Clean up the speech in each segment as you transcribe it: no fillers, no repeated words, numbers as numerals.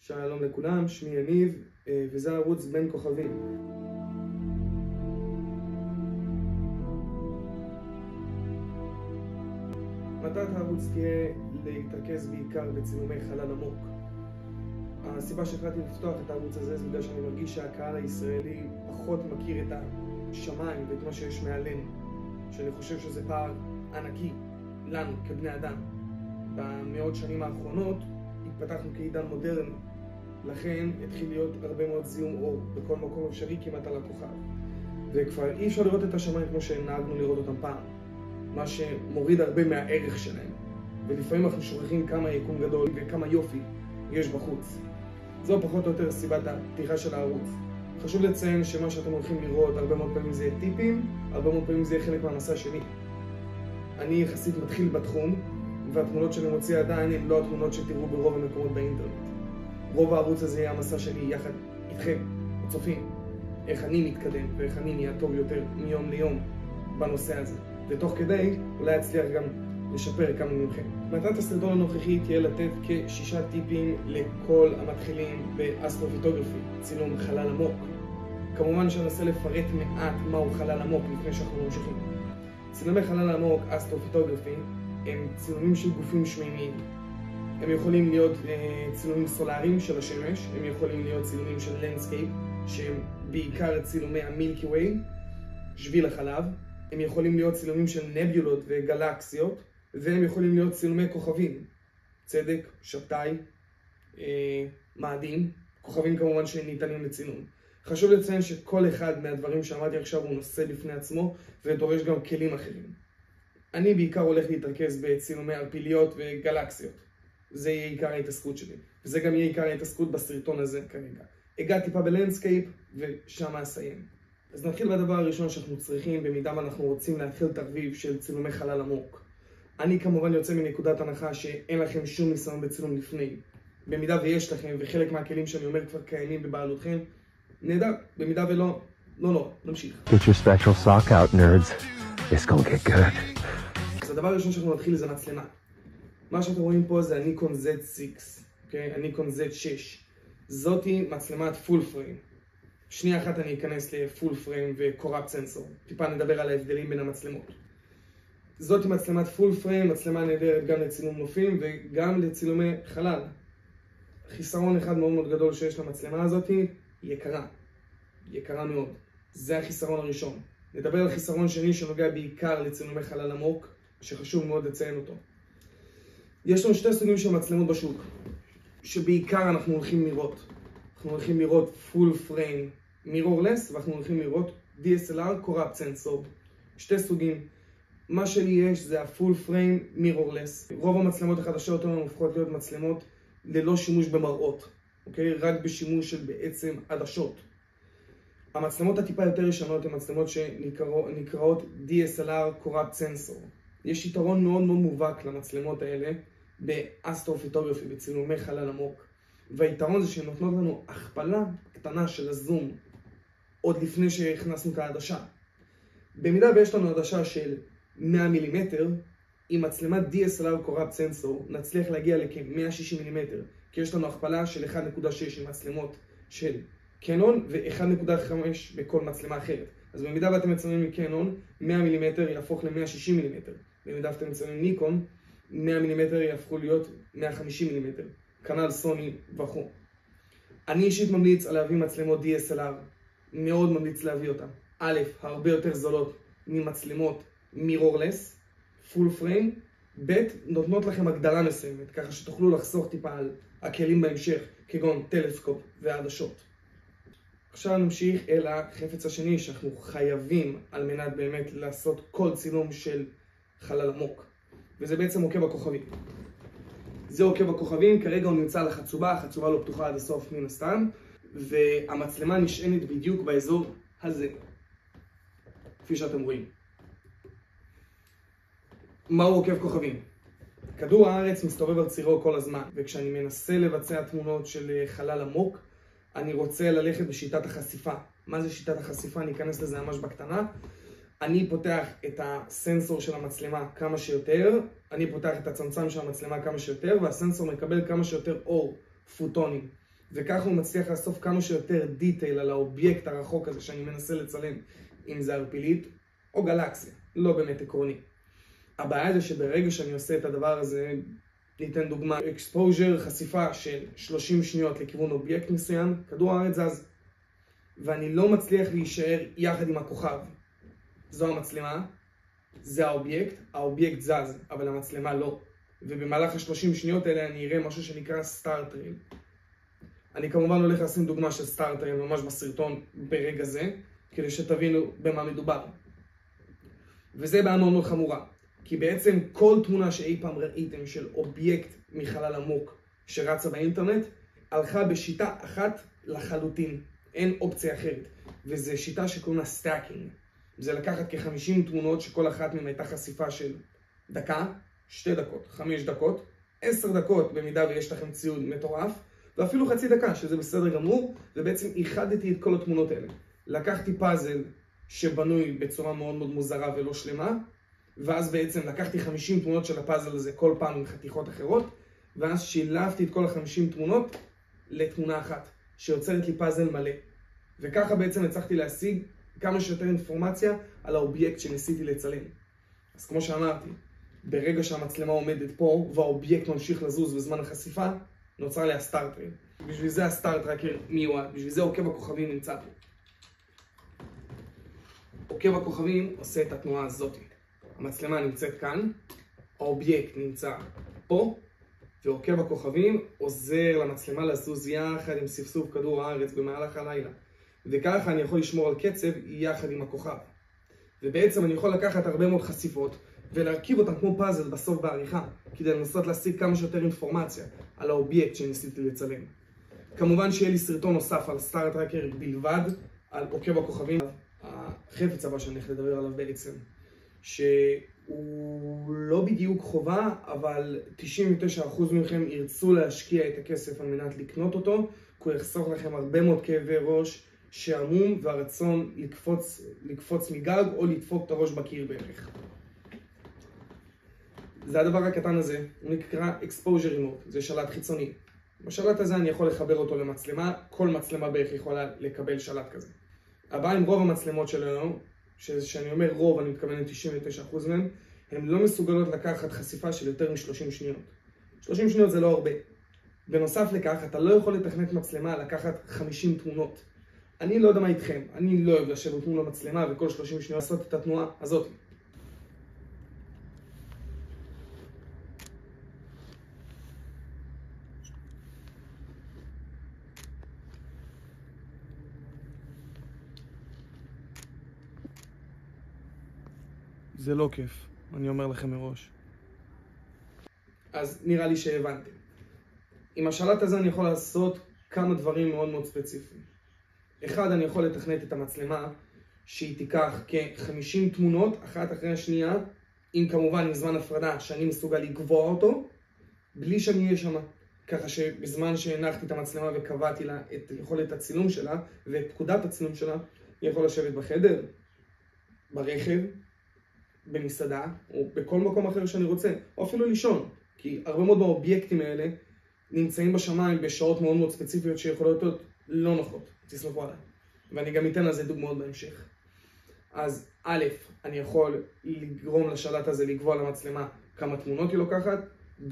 שלום לכולם, שמי יניב, וזה ערוץ בין כוכבים. מטרת הערוץ תהיה להתרכז בעיקר בצילומי חלל עמוק. הסיבה שהחלטתי לפתוח את הערוץ הזה זה בגלל שאני מרגיש שהקהל הישראלי פחות מכיר את השמיים ואת מה שיש מעלינו, שאני חושב שזה פער ענקי לנו כבני אדם. במאות שנים האחרונות התפתחנו כעידן מודרני, לכן התחיל להיות הרבה מאוד זיהום אור בכל מקום אפשרי כמעט על הכוכב, וכבר אי אפשר לראות את השמיים כמו שנהגנו לראות אותם פעם, מה שמוריד הרבה מהערך שלהם, ולפעמים אנחנו שוכחים כמה יקום גדול וכמה יופי יש בחוץ. זו פחות או יותר סיבת הפתיחה של הערוץ. חשוב לציין שמה שאתם הולכים לראות הרבה מאוד פעמים זה טיפים, הרבה מאוד פעמים זה חלק מהמסע שלי. אני יחסית מתחיל בתחום, והתמונות שאני מוציא עדיין הן לא התמונות שתראו ברוב המקומות באינטרנט. רוב הערוץ הזה יהיה המסע שלי יחד איתכם, הצופים, איך אני מתקדם ואיך אני נהיה טוב יותר מיום ליום בנושא הזה, ותוך כדי אולי אצליח גם לשפר כמה מכם. מטרת הסרטון הנוכחי תהיה לתת כ6 טיפים לכל המתחילים באסטרופיטוגרפי, צילום חלל עמוק. כמובן שאנסה לפרט מעט מהו חלל עמוק לפני שאנחנו ממשיכים. צילומי חלל עמוק, אסטרופיטוגרפי, הם צילומים של גופים שמימיים. הם יכולים להיות צילומים סולאריים של השמש, הם יכולים להיות צילומים של לנדסקייפ, שהם בעיקר צילומי המילקי ווי, שביל החלב. הם יכולים להיות צילומים של נביולות וגלקסיות, והם יכולים להיות צילומי כוכבים, צדק, שבתאי, מאדים, כוכבים כמובן שניתנים לצילום. חשוב לציין שכל אחד מהדברים שאמרתי עכשיו הוא נושא בפני עצמו ודורש גם כלים אחרים. אני בעיקר הולך להתרכז בצילומי ערפיליות וגלקסיות. זה יהיה עיקר ההתעסקות שלי, וזה גם יהיה עיקר ההתעסקות בסרטון הזה כרגע. אגע טיפה בלנדסקייפ ושם אסיים. אז נתחיל בדבר הראשון שאנחנו צריכים במידה ואנחנו רוצים להתחיל תרביב של צילומי חלל עמוק. אני כמובן יוצא מנקודת הנחה שאין לכם שום ניסיון בצילום לפני. במידה ויש לכם וחלק מהכלים שאני אומר כבר קיימים בבעלותכם, נהדר. במידה ולא, לא, נמשיך. Get your special sock out, nerds. It's gonna get good. אז הדבר הראשון שאנחנו נתחיל זה מצלמה. מה שאתם רואים פה זה הניקון Z6, אוקיי? הניקון Z6. זאתי מצלמת פול פריים. שנייה אחת אני אכנס לפול פריים וקורפט סנסור. טיפה נדבר על ההבדלים בין המצלמות. זאתי מצלמת פול פריים, מצלמה נהדרת גם לצילום נופים וגם לצילומי חלל. חיסרון אחד מאוד מאוד גדול שיש למצלמה הזאתי, יקרה. יקרה מאוד. זה החיסרון הראשון. נדבר על חיסרון שני שנוגע בעיקר לצילומי חלל עמוק, שחשוב מאוד לציין אותו. יש לנו שתי סוגים של מצלמות בשוק, שבעיקר אנחנו הולכים לראות. אנחנו הולכים לראות full frame mirrorless, ואנחנו הולכים לראות DSLR corrupt sensor. שתי סוגים. מה שלי יש זה ה-full frame mirrorless. רוב המצלמות החדשות היום הופכות להיות מצלמות ללא שימוש במראות, אוקיי? רק בשימוש של בעצם עדשות. המצלמות הטיפה יותר ישנות הן מצלמות שנקראות DSLR corrupt sensor. יש יתרון מאוד מאוד מובהק למצלמות האלה באסטרופיטוגרפי, בצילומי חלל עמוק. והיתרון זה שהן נותנות לנו הכפלה קטנה של הזום עוד לפני שהכנסנו את העדשה. במידה ויש לנו עדשה של 100 מילימטר, עם מצלמת DSLR corrupt sensor נצליח להגיע לכ-160 מילימטר, כי יש לנו הכפלה של 1.6 עם מצלמות של קנון ו-1.5 בכל מצלמה אחרת. אז במידה ואתם מצלמים מקנון, 100 מילימטר יהפוך ל-160 מילימטר. במידה ואתם מצלמים ניקון, 100 מילימטר יהפכו להיות 150 מילימטר. כנ"ל סוני וכו'. אני אישית ממליץ על להביא מצלמות DSLR. מאוד ממליץ להביא אותן. א', הרבה יותר זולות ממצלמות mirrorless, full frame. ב', נותנות לכם הגדרה מסוימת, ככה שתוכלו לחסוך טיפה על הכלים בהמשך, כגון טלסקופ ועדשות. עכשיו נמשיך אל החפץ השני שאנחנו חייבים על מנת באמת לעשות כל צילום של חלל עמוק. וזה בעצם עוקב הכוכבים. זה עוקב הכוכבים, כרגע הוא נמצא על החצובה, החצובה לא פתוחה עד הסוף מן הסתם, והמצלמה נשענת בדיוק באזור הזה, כפי שאתם רואים. מהו עוקב כוכבים? כדור הארץ מסתובב על צירו כל הזמן, וכשאני מנסה לבצע תמונות של חלל עמוק, אני רוצה ללכת בשיטת החשיפה. מה זה שיטת החשיפה? אני אכנס לזה ממש בקטנה. אני פותח את הסנסור של המצלמה כמה שיותר, אני פותח את הצמצם של המצלמה כמה שיותר, והסנסור מקבל כמה שיותר אור, פוטונים. וככה הוא מצליח לאסוף כמה שיותר דיטייל על האובייקט הרחוק הזה שאני מנסה לצלם, אם זה ערפילית או גלקסיה, לא באמת עקרוני. הבעיה זה שברגע שאני עושה את הדבר הזה, ניתן דוגמה, exposure, חשיפה של 30 שניות לכיוון אובייקט מסוים, כדור הארץ זז, ואני לא מצליח להישאר יחד עם הכוכב. זו המצלמה, זה האובייקט זז, אבל המצלמה לא. ובמהלך ה-30 שניות האלה אני אראה משהו שנקרא סטאר טרייל. אני כמובן הולך לשים דוגמה של סטאר טרייל ממש בסרטון ברגע זה, כדי שתבינו במה מדובר. וזה בעיה מאוד מאוד חמורה, כי בעצם כל תמונה שאי פעם ראיתם של אובייקט מחלל עמוק שרצה באינטרנט, הלכה בשיטה אחת לחלוטין, אין אופציה אחרת. וזו שיטה שקוראים לה סטאקינג. זה לקחת כ-50 תמונות שכל אחת מהן הייתה חשיפה של דקה, 2 דקות, 5 דקות, 10 דקות במידה ויש לכם ציוד מטורף, ואפילו חצי דקה, שזה בסדר גמור, ובעצם איחדתי את כל התמונות האלה. לקחתי פאזל שבנוי בצורה מאוד מאוד מוזרה ולא שלמה, ואז בעצם לקחתי 50 תמונות של הפאזל הזה כל פעם עם חתיכות אחרות, ואז שילבתי את כל ה-50 תמונות לתמונה אחת, שיוצרת לי פאזל מלא. וככה בעצם הצלחתי להשיג כמה שיותר אינפורמציה על האובייקט שניסיתי לצלם. אז כמו שאמרתי, ברגע שהמצלמה עומדת פה והאובייקט ממשיך לזוז בזמן החשיפה, נוצר לי הסטאר טרייל. בשביל זה הסטאר טרקר מיועד, בשביל זה עוקב הכוכבים נמצא פה. עוקב הכוכבים עושה את התנועה הזאת. המצלמה נמצאת כאן, האובייקט נמצא פה, ועוקב הכוכבים עוזר למצלמה לזוז יחד עם ספסוף כדור הארץ במהלך הלילה. וככה אני יכול לשמור על קצב יחד עם הכוכב. ובעצם אני יכול לקחת הרבה מאוד חשיפות ולהרכיב אותם כמו פאזל בסוף בעריכה, כדי לנסות להשיג כמה שיותר אינפורמציה על האובייקט שניסיתי לצלם. כמובן שיהיה לי סרטון נוסף על סטאר טרקר בלבד, על עוקב הכוכבים. החפץ הבא שאני הולך לדבר עליו בעצם, שהוא לא בדיוק חובה, אבל 99% מכם ירצו להשקיע את הכסף על מנת לקנות אותו, כי הוא יחסוך לכם הרבה מאוד כאבי ראש, שעמום והרצון לקפוץ מגג או לדפוק את הראש בקיר בערך. זה הדבר הקטן הזה, הוא נקרא exposure remote, זה שלט חיצוני. בשלט הזה אני יכול לחבר אותו למצלמה, כל מצלמה בערך יכולה לקבל שלט כזה. הבעיה עם רוב המצלמות שלנו, שאני אומר רוב, אני מתכוון ל-99% מהם, הן לא מסוגלות לקחת חשיפה של יותר מ-30 שניות. 30 שניות זה לא הרבה. בנוסף לכך, אתה לא יכול לתכנת מצלמה לקחת 50 תמונות. אני לא יודע מה איתכם, אני לא אוהב לשבת מול המצלמה וכל 30 שניות לעשות את התנועה הזאת. זה לא כיף, אני אומר לכם מראש. אז נראה לי שהבנתם. עם השלט הזה אני יכול לעשות כמה דברים מאוד מאוד ספציפיים. אחד, אני יכול לתכנת את המצלמה שהיא תיקח כ-50 תמונות, אחת אחרי השנייה, עם כמובן עם זמן הפרדה שאני מסוגל לקבוע אותו, בלי שאני אהיה שם. ככה שבזמן שהנחתי את המצלמה וקבעתי לה את יכולת הצילום שלה ואת פקודת הצילום שלה, אני יכול לשבת בחדר, ברכב, במסעדה, או בכל מקום אחר שאני רוצה, או אפילו לישון. כי הרבה מאוד מהאובייקטים האלה נמצאים בשמיים בשעות מאוד מאוד ספציפיות שיכולות להיות לא נוחות, תסלחו עליי. ואני גם אתן לזה דוגמאות בהמשך. אז א', אני יכול לגרום לשלט הזה לקבוע למצלמה כמה תמונות היא לוקחת,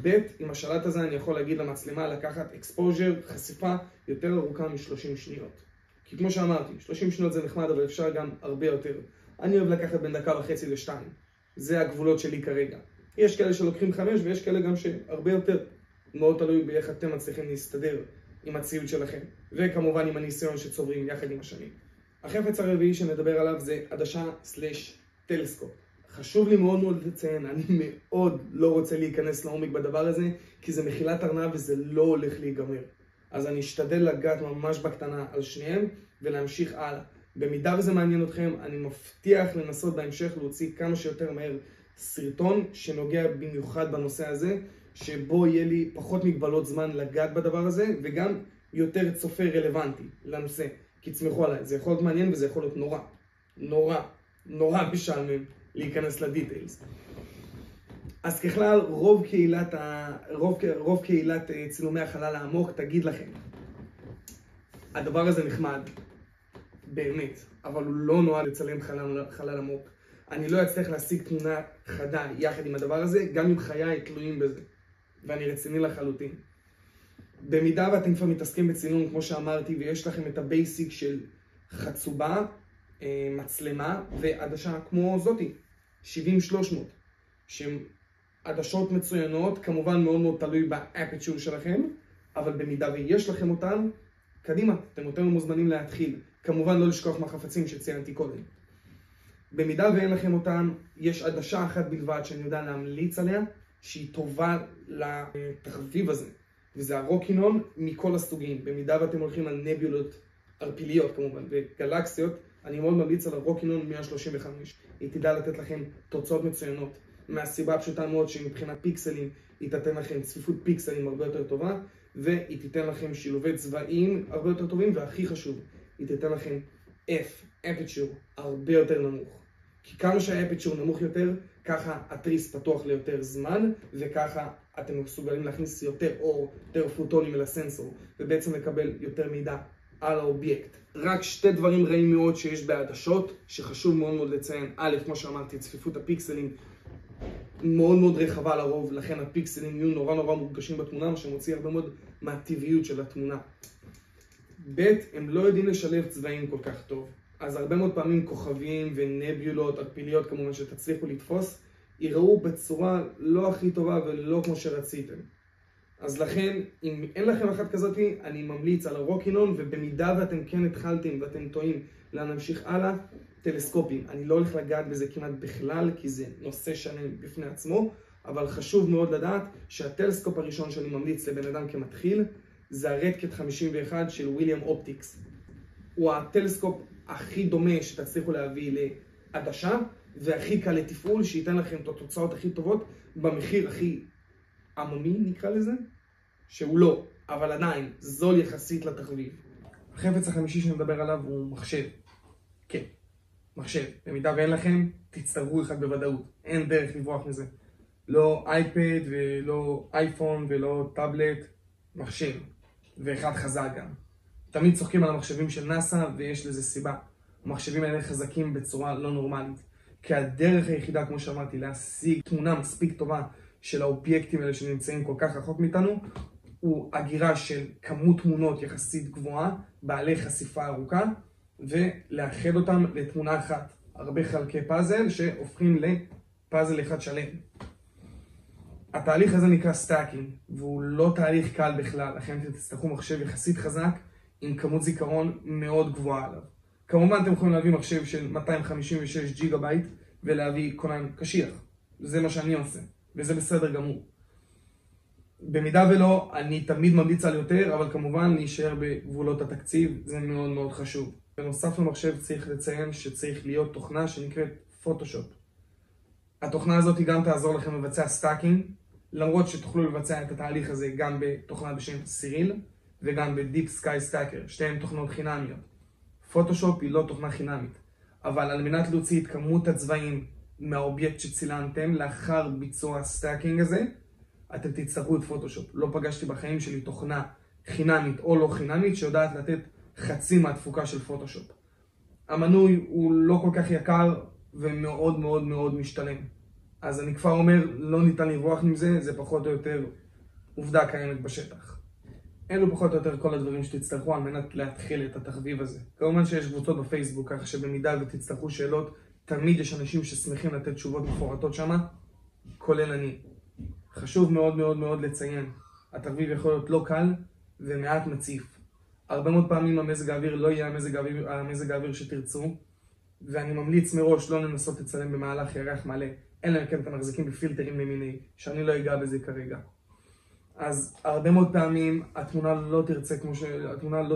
ב', עם השלט הזה אני יכול להגיד למצלמה לקחת exposure, חשיפה יותר ארוכה מ-30 שניות. כי כמו שאמרתי, 30 שניות זה נחמד, אבל אפשר גם הרבה יותר. אני אוהב לקחת בין 1.5 ל-2. זה הגבולות שלי כרגע. יש כאלה שלוקחים 5 ויש כאלה גם שהרבה יותר. מאוד תלוי באיך אתם מצליחים להסתדר עם הציוד שלכם. וכמובן עם הניסיון שצוברים יחד עם השנים. החפץ הרביעי שנדבר עליו זה עדשה/טלסקופ. חשוב לי מאוד מאוד לציין, אני מאוד לא רוצה להיכנס לעומק בדבר הזה, כי זה מחילת ארנב וזה לא הולך להיגמר. אז אני אשתדל לגעת ממש בקטנה על שניהם ולהמשיך הלאה. במידה וזה מעניין אתכם, אני מבטיח לנסות בהמשך להוציא כמה שיותר מהר סרטון שנוגע במיוחד בנושא הזה, שבו יהיה לי פחות מגבלות זמן לגעת בדבר הזה, וגם יותר צופה רלוונטי לנושא. כי תסמכו עליי, זה יכול להיות מעניין וזה יכול להיות נורא משעמם להיכנס לדיטיילס. אז ככלל, רוב קהילת צילומי החלל העמוק תגיד לכם, הדבר הזה נחמד, באמת, אבל הוא לא נועד לצלם חלל עמוק. אני לא אצליח להשיג תמונה חדה יחד עם הדבר הזה, גם אם חיי תלויים בזה. ואני רציני לחלוטין. במידה ואתם כבר מתעסקים בצילום, כמו שאמרתי, ויש לכם את הבייסיק של חצובה, מצלמה ועדשה כמו זאתי, 70-300, שהן עדשות מצוינות, כמובן מאוד מאוד תלוי באפצ'ור שלכם, אבל במידה ויש לכם אותן, קדימה, אתם יותר מוזמנים להתחיל. כמובן לא לשכוח מהחפצים שציינתי קודם. במידה ואין לכם אותן, יש עדשה אחת בלבד שאני יודע להמליץ עליה, שהיא טובה לתחביב הזה, וזה הרוקינון מכל הסוגים. במידה ואתם הולכים על נביולות ערפיליות כמובן, וגלקסיות, אני מאוד ממליץ על הרוקינון 135. היא תדע לתת לכם תוצאות מצוינות, מהסיבה הפשוטה מאוד שמבחינת פיקסלים, היא תתן לכם צפיפות פיקסלים הרבה יותר טובה, והיא תיתן לכם שילובי צבעים הרבה יותר טובים, והכי חשוב, היא תיתן לכם אפצ'ור הרבה יותר נמוך. כי כמה שהאפצ'ור נמוך יותר, ככה התריס פתוח ליותר זמן, וככה אתם מסוגלים להכניס יותר אור, יותר פוטונים אל הסנסור, ובעצם לקבל יותר מידע על האובייקט. רק שתי דברים רעים מאוד שיש בעדשות, שחשוב מאוד מאוד לציין. א', כמו שאמרתי, צפיפות הפיקסלים מאוד מאוד רחבה לרוב, לכן הפיקסלים יהיו נורא מורגשים בתמונה, מה שמוציא הרבה מאוד מהטבעיות של התמונה. ב', הם לא יודעים לשלב צבעים כל כך טוב. אז הרבה מאוד פעמים כוכבים ונביולות, ערפיליות כמובן שתצליחו לתפוס, יראו בצורה לא הכי טובה ולא כמו שרציתם. אז לכן, אם אין לכם אחת כזאת, אני ממליץ על הרוקינון, ובמידה ואתם כן התחלתם ואתם טועים להמשיך הלאה, טלסקופים. אני לא הולך לגעת בזה כמעט בכלל, כי זה נושא שלם בפני עצמו, אבל חשוב מאוד לדעת שהטלסקופ הראשון שאני ממליץ לבן אדם כמתחיל, זה הרדקט 51 של וויליאם אופטיקס. הוא הטלסקופ הכי דומה שתצליחו להביא לעדשה, והכי קל לתפעול, שייתן לכם את התוצאות הכי טובות, במחיר הכי עממי נקרא לזה, שהוא לא, אבל עדיין זול יחסית לתחביב. החפץ החמישי שנדבר עליו הוא מחשב. כן, מחשב. במידה ואין לכם, תצטרכו אחד בוודאות. אין דרך לברוח מזה. לא אייפד ולא אייפון ולא טאבלט, מחשב. ואחד חזק גם. תמיד צוחקים על המחשבים של נאסא, ויש לזה סיבה. המחשבים האלה חזקים בצורה לא נורמלית. כי הדרך היחידה, כמו שאמרתי, להשיג תמונה מספיק טובה של האובייקטים האלה שנמצאים כל כך רחוק מאיתנו, הוא הגירה של כמות תמונות יחסית גבוהה, בעלי חשיפה ארוכה, ולאחד אותם לתמונה אחת. הרבה חלקי פאזל שהופכים לפאזל אחד שלם. התהליך הזה נקרא סטאקינג, והוא לא תהליך קל בכלל, לכן אתם תצטרכו מחשב יחסית חזק, עם כמות זיכרון מאוד גבוהה עליו. כמובן אתם יכולים להביא מחשב של 256 ג'יגה בייט, ולהביא כונן קשיח. זה מה שאני עושה, וזה בסדר גמור. במידה ולא, אני תמיד ממליץ על יותר, אבל כמובן להישאר בגבולות התקציב, זה מאוד מאוד חשוב. בנוסף למחשב צריך לציין שצריך להיות תוכנה שנקראת פוטושופ. התוכנה הזאת היא גם תעזור לכם לבצע סטאקינג, למרות שתוכלו לבצע את התהליך הזה גם בתוכנה בשם סיריל, וגם בדיפ סקאי סטאקר, שתיהן תוכנות חינמיות. פוטושופ היא לא תוכנה חינמית, אבל על מנת להוציא את כמות הצבעים מהאובייקט שצילמתם לאחר ביצוע הסטאקינג הזה, אתם תצטרכו את פוטושופ. לא פגשתי בחיים שלי תוכנה חינמית או לא חינמית שיודעת לתת חצי מהתפוקה של פוטושופ. המנוי הוא לא כל כך יקר ומאוד מאוד מאוד משתלם. אז אני כבר אומר, לא ניתן לברוח עם זה, זה פחות או יותר עובדה קיימת בשטח. אלו פחות או יותר כל הדברים שתצטרכו על מנת להתחיל את התחביב הזה. כמובן שיש קבוצות בפייסבוק, כך שבמידה ותצטרכו שאלות, תמיד יש אנשים ששמחים לתת תשובות מפורטות שמה, כולל אני. חשוב מאוד מאוד מאוד לציין, התחביב יכול להיות לא קל ומעט מציף. הרבה מאוד פעמים המזג האוויר לא יהיה המזג האוויר שתרצו, ואני ממליץ מראש לא לנסות לצלם במהלך ירח מלא, אלא אם כן אתם מחזיקים בפילטרים למיני, שאני לא אגע בזה כרגע. אז הרבה מאוד פעמים התמונה לא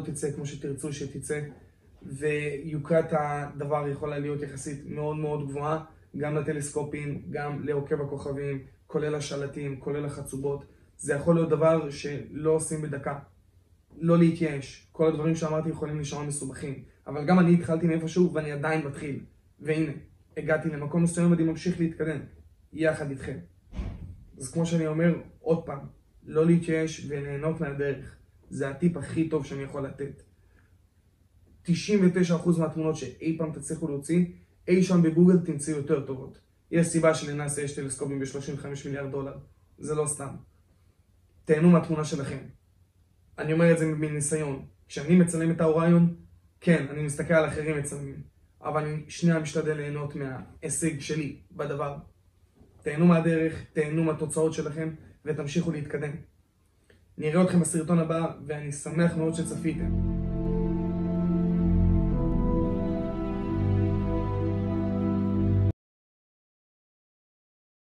תצא כמו שתרצו שתצא, ויוקרת הדבר יכולה להיות יחסית מאוד מאוד גבוהה, גם לטלסקופים, גם לעוקב הכוכבים, כולל השלטים, כולל החצובות. זה יכול להיות דבר שלא עושים בדקה. לא להתייאש. כל הדברים שאמרתי יכולים להישמע מסובכים. אבל גם אני התחלתי מאיפשהו ואני עדיין מתחיל. והנה, הגעתי למקום מסוים ואני ממשיך להתקדם. יחד איתכם. אז כמו שאני אומר, עוד פעם, לא להתייאש וליהנות מהדרך. זה הטיפ הכי טוב שאני יכול לתת. 99% מהתמונות שאי פעם תצליחו להוציא, אי שם בגוגל תמצאו יותר טובות. יש סיבה שלנאסא יש טלסקופים ב$35 מיליארד. זה לא סתם. תהנו מהתמונה שלכם. אני אומר את זה מניסיון. כשאני מצלם את האוריון, כן, אני מסתכל על אחרים מצלמים. אבל אני שנייה משתדל ליהנות מההישג שלי בדבר. תהנו מהדרך, תהנו מהתוצאות שלכם, ותמשיכו להתקדם. נראה אתכם בסרטון הבא, ואני שמח מאוד שצפיתם.